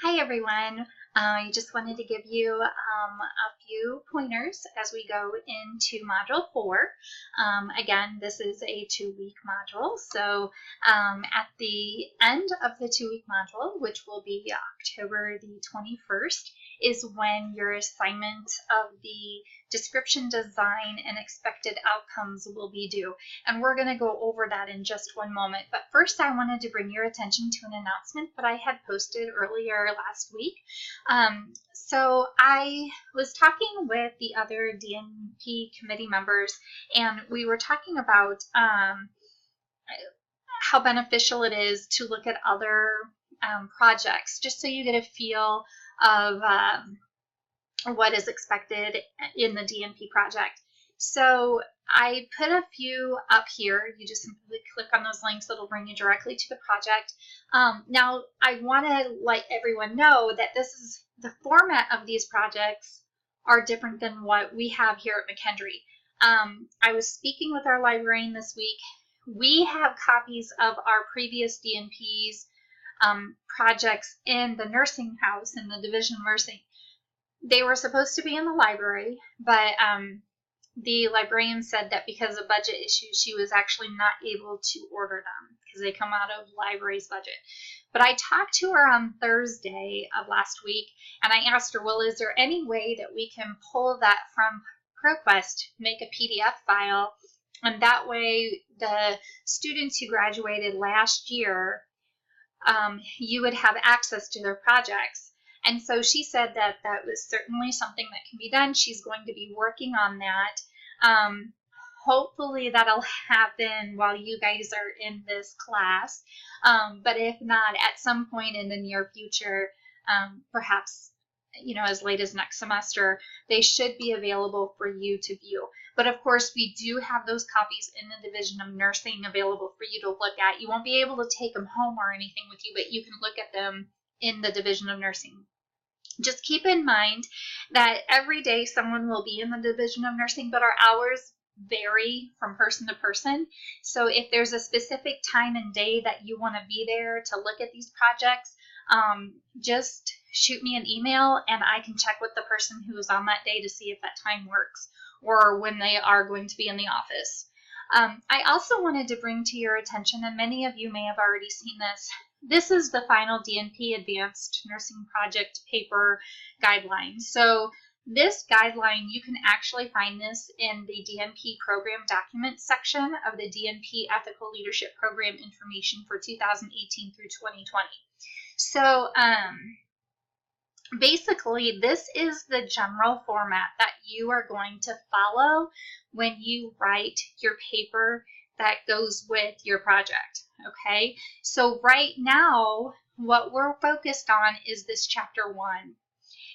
Hi everyone. I just wanted to give you a few pointers as we go into Module 4. Again, this is a 2-week module, so at the end of the 2-week module, which will be October the 21st, is when your assignment of the description, design, and expected outcomes will be due. And we're going to go over that in just one moment. But first, I wanted to bring your attention to an announcement that I had posted earlier last week. So I was talking with the other DNP committee members, and we were talking about how beneficial it is to look at other projects, just so you get a feel of what is expected in the DNP project. So I put a few up here. You just simply click on those links. It'll bring you directly to the project. Now, I want to let everyone know that this is the format of these projects are different than what we have here at McKendree. I was speaking with our librarian this week. We have copies of our previous DNP's projects in the nursing house in the Division of Nursing. They were supposed to be in the library, but the librarian said that because of budget issues, she was actually not able to order them because they come out of library's budget. But I talked to her on Thursday of last week, and I asked her, well, is there any way that we can pull that from ProQuest, make a PDF file, and that way the students who graduated last year, you would have access to their projects. And so she said that that was certainly something that can be done. She's going to be working on that. Hopefully that'll happen while you guys are in this class. But if not, at some point in the near future, perhaps as late as next semester, they should be available for you to view. But of course, we do have those copies in the Division of Nursing available for you to look at. You won't be able to take them home or anything with you, but you can look at them in the Division of Nursing. Just keep in mind that every day someone will be in the Division of Nursing, but our hours vary from person to person. So if there's a specific time and day that you want to be there to look at these projects, just shoot me an email and I can check with the person who is on that day to see if that time works or when they are going to be in the office. I also wanted to bring to your attention, and many of you may have already seen this, this is the final DNP Advanced Nursing Project paper guideline. So this guideline, you can actually find this in the DNP program documents section of the DNP Ethical Leadership Program information for 2018 through 2020. So basically, this is the general format that you are going to follow when you write your paper that goes with your project, okay? So right now, what we're focused on is this Chapter 1,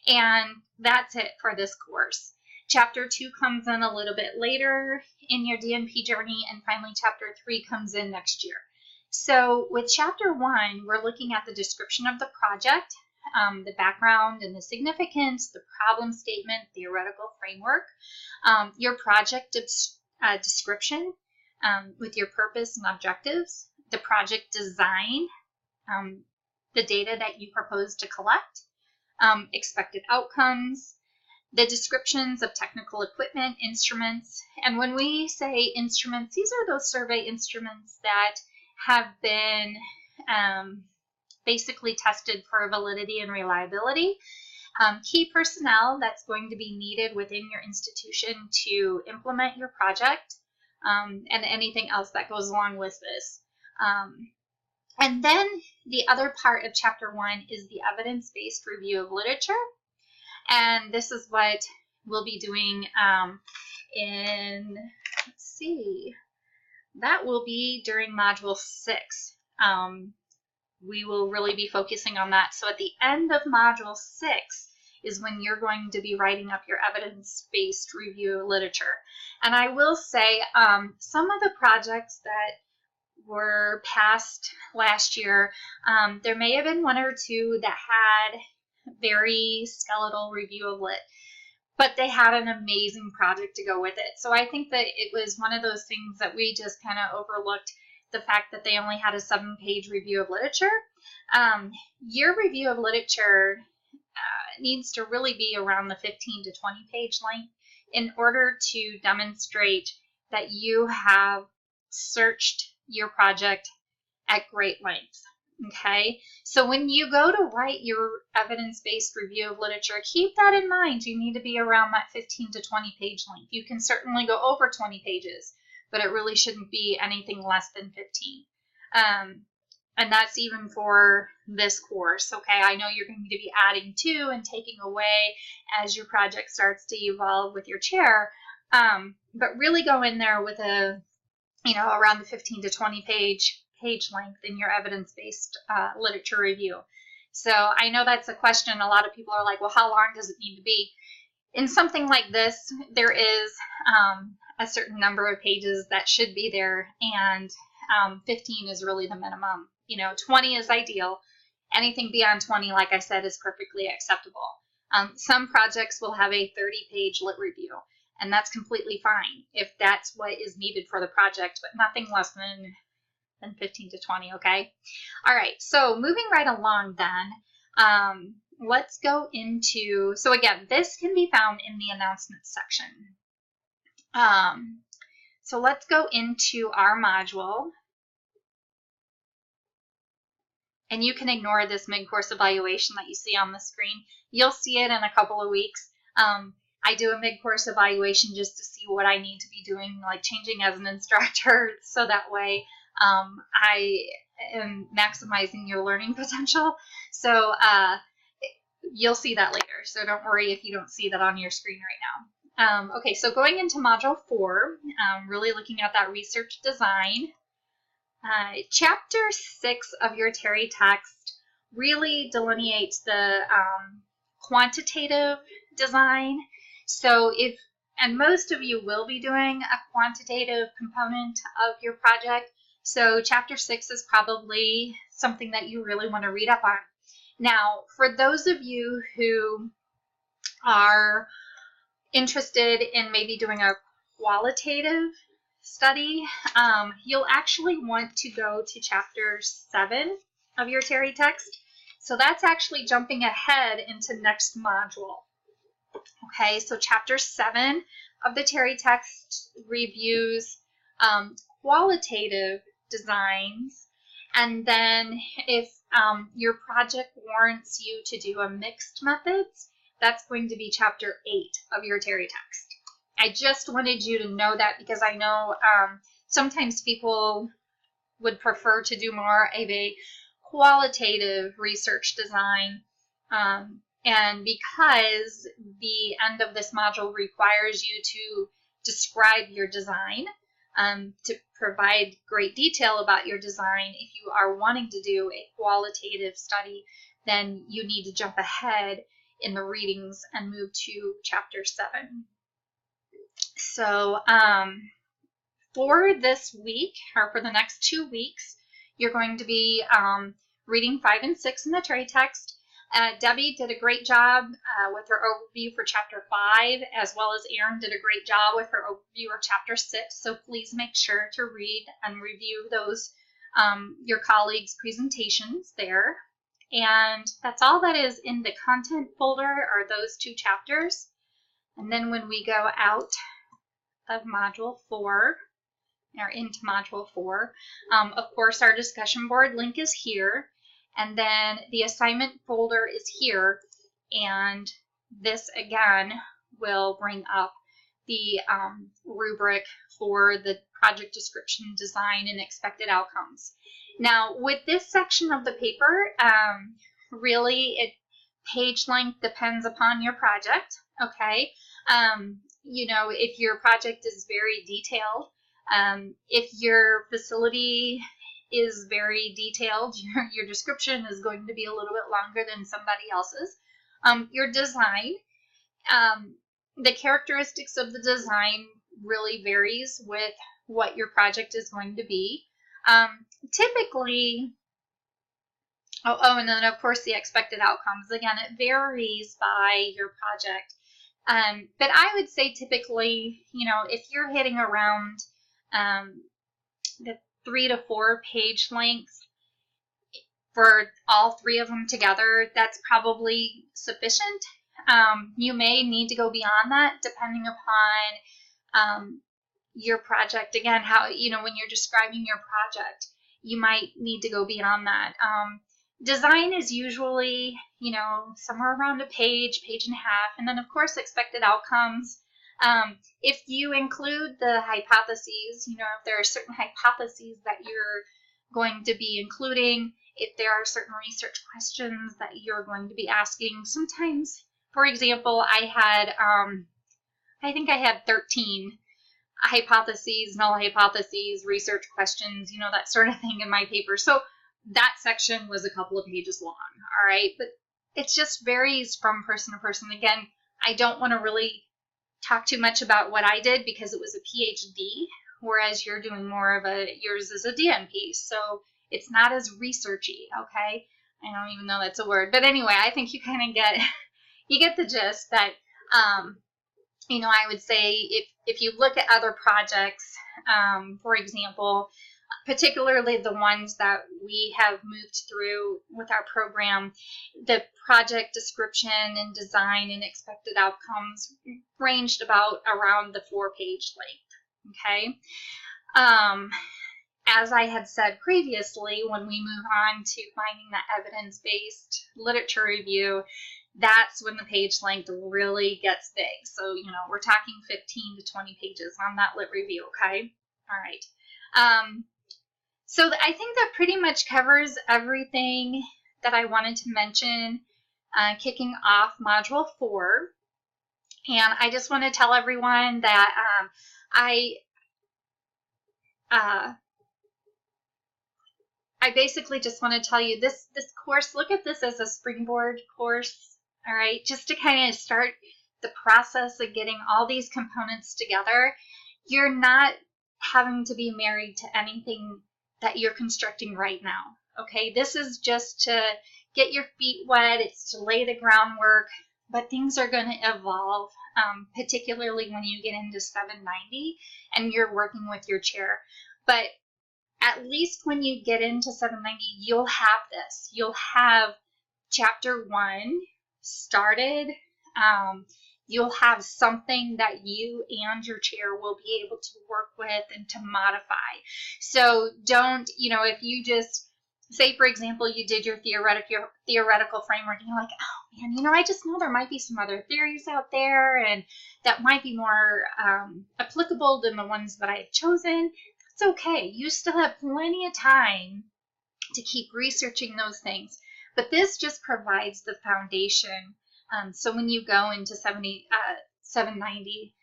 and that's it for this course. Chapter 2 comes in a little bit later in your DNP journey, and finally Chapter 3 comes in next year. So with Chapter 1, we're looking at the description of the project, the background and the significance, the problem statement, theoretical framework, your project description, with your purpose and objectives, the project design, the data that you propose to collect, expected outcomes, the descriptions of technical equipment, instruments. And when we say instruments, these are those survey instruments that have been basically tested for validity and reliability. Key personnel that's going to be needed within your institution to implement your project, and anything else that goes along with this. And then the other part of Chapter 1 is the evidence-based review of literature. And this is what we'll be doing that will be during Module 6. We will really be focusing on that. So at the end of Module 6 is when you're going to be writing up your evidence-based review of literature. And I will say some of the projects that were passed last year, there may have been one or two that had very skeletal review of lit, but they had an amazing project to go with it. So I think that it was one of those things that we just kind of overlooked, the fact that they only had a 7-page review of literature. your review of literature needs to really be around the 15 to 20 page length in order to demonstrate that you have searched your project at great length. Okay, so when you go to write your evidence-based review of literature, keep that in mind. You need to be around that 15 to 20 page length. You can certainly go over 20 pages, but it really shouldn't be anything less than 15. And that's even for this course. Okay, I know you're going to be adding to and taking away as your project starts to evolve with your chair, but really go in there with a, around the 15 to 20 page length in your evidence-based literature review. So I know that's a question. A lot of people are like, well, how long does it need to be? In something like this, there is a certain number of pages that should be there, and 15 is really the minimum. 20 is ideal. Anything beyond 20, like I said, is perfectly acceptable. Some projects will have a 30-page lit review, and that's completely fine if that's what is needed for the project, but nothing less than 15 to 20, okay? All right, so moving right along then, let's go into, so again, this can be found in the announcements section. So let's go into our module. And you can ignore this mid-course evaluation that you see on the screen. You'll see it in a couple of weeks. I do a mid-course evaluation just to see what I need to be doing, like changing as an instructor, so that way I am maximizing your learning potential. So you'll see that later. So don't worry if you don't see that on your screen right now. Okay, so going into Module 4, really looking at that research design. Chapter 6 of your Terry text really delineates the quantitative design. So and most of you will be doing a quantitative component of your project. So chapter 6 is probably something that you really want to read up on. Now, for those of you who are interested in maybe doing a qualitative study, you'll actually want to go to chapter 7 of your Terry text. So that's actually jumping ahead into next module. Okay, so chapter 7 of the Terry text reviews qualitative designs, and then if your project warrants you to do a mixed methods, that's going to be chapter 8 of your Terry text. I just wanted you to know that because I know sometimes people would prefer to do more of a qualitative research design, and because the end of this module requires you to describe your design, to provide great detail about your design, if you are wanting to do a qualitative study, then you need to jump ahead in the readings and move to chapter 7. So for this week, or for the next 2 weeks, you're going to be reading 5 and 6 in the Terry text. Debbie did a great job with her overview for chapter 5, as well as Erin did a great job with her overview of chapter 6. So please make sure to read and review those, your colleagues' presentations there. And that's all that is in the content folder, are those 2 chapters. And then when we go out of Module 4, or into Module 4, of course our discussion board link is here, and then the assignment folder is here, and this again will bring up the rubric for the project description, design, and expected outcomes. Now with this section of the paper, really page length depends upon your project, okay? If your project is very detailed, if your facility is very detailed, your description is going to be a little bit longer than somebody else's. Your design, the characteristics of the design really varies with what your project is going to be. Typically, and then of course the expected outcomes. Again, it varies by your project. But I would say typically, if you're hitting around the 3 to 4 page length for all 3 of them together, that's probably sufficient. You may need to go beyond that depending upon your project. Again, how, when you're describing your project, you might need to go beyond that. Design is usually, somewhere around a page, page and a half, and then of course expected outcomes. If you include the hypotheses, if there are certain hypotheses that you're going to be including, if there are certain research questions that you're going to be asking, sometimes, for example, I think I had 13 hypotheses, null hypotheses, research questions, that sort of thing in my paper. So that section was a couple of pages long, all right? But it just varies from person to person. Again, I don't want to really talk too much about what I did because it was a PhD, whereas you're doing more of yours is a DNP. So it's not as researchy, okay? I don't even know that's a word. But anyway, I think you kind of get the gist that, I would say if you look at other projects, for example, particularly the ones that we have moved through with our program, the project description and design and expected outcomes ranged around the 4-page length, okay? As I had said previously, when we move on to finding that evidence-based literature review, that's when the page length really gets big. So, we're talking 15 to 20 pages on that lit review, okay? All right. So I think that pretty much covers everything that I wanted to mention kicking off Module 4. And I just want to tell everyone that I basically just want to tell you this course, look at this as a springboard course, all right, just to kind of start the process of getting all these components together. You're not having to be married to anything that you're constructing right now, okay? This is just to get your feet wet. It's to lay the groundwork, but things are going to evolve, particularly when you get into 790 and you're working with your chair. But at least when you get into 790, you'll have this. You'll have Chapter 1 started. You'll have something that you and your chair will be able to work with and to modify. So don't, if you just say, for example, you did your theoretical framework and you're like, oh man, I just know there might be some other theories out there and that might be more applicable than the ones that I've chosen. That's okay. You still have plenty of time to keep researching those things. But this just provides the foundation. So when you go into 790,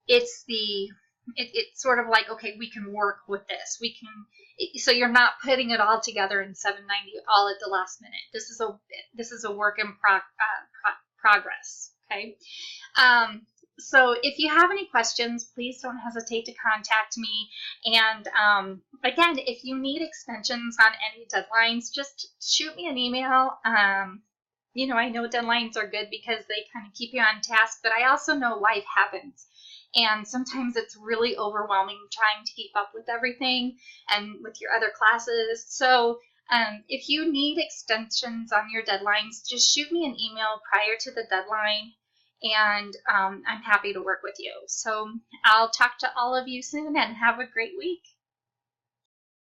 it's sort of like, okay, we can work with this. So you're not putting it all together in 790 all at the last minute. This is a work in progress. Okay. So if you have any questions, please don't hesitate to contact me. And again, if you need extensions on any deadlines, just shoot me an email. I know deadlines are good because they kind of keep you on task, but I also know life happens. And sometimes it's really overwhelming trying to keep up with everything and with your other classes. So if you need extensions on your deadlines, just shoot me an email prior to the deadline, and I'm happy to work with you. So I'll talk to all of you soon, and have a great week.